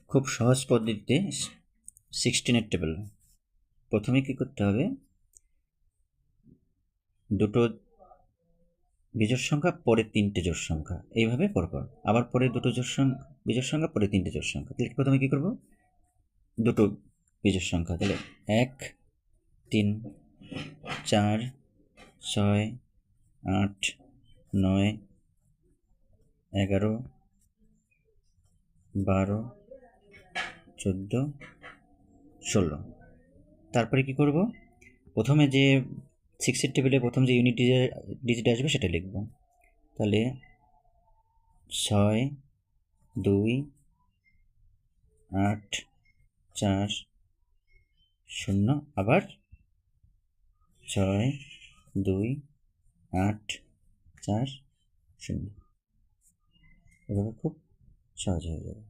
খুব সহজ পদ্ধতিতে 16-এর টেবিল। প্রথমে কী করতে হবে, দুটো বিজোড় সংখ্যা পরে তিনটে জোড় সংখ্যা, এইভাবে পরপর, আবার পরে দুটো বিজোড় সংখ্যা পরে তিনটে জোড় সংখ্যা। তাহলে প্রথমে কী করব, দুটো বিজোড় সংখ্যা, তাহলে 1, 3, 4, 6, 8, 9, 11, 12, 14, 16। তারপরে কি করব, প্রথমে যে 6-এর টেবিলে প্রথম যে ইউনিট ডিজিট আসবে সেটা লিখব। তাহলে 6, 2, 8, 4, 0, আবার 6, 2, 8, 4, 0। এভাবে খুব সহজ হয়ে যাবে।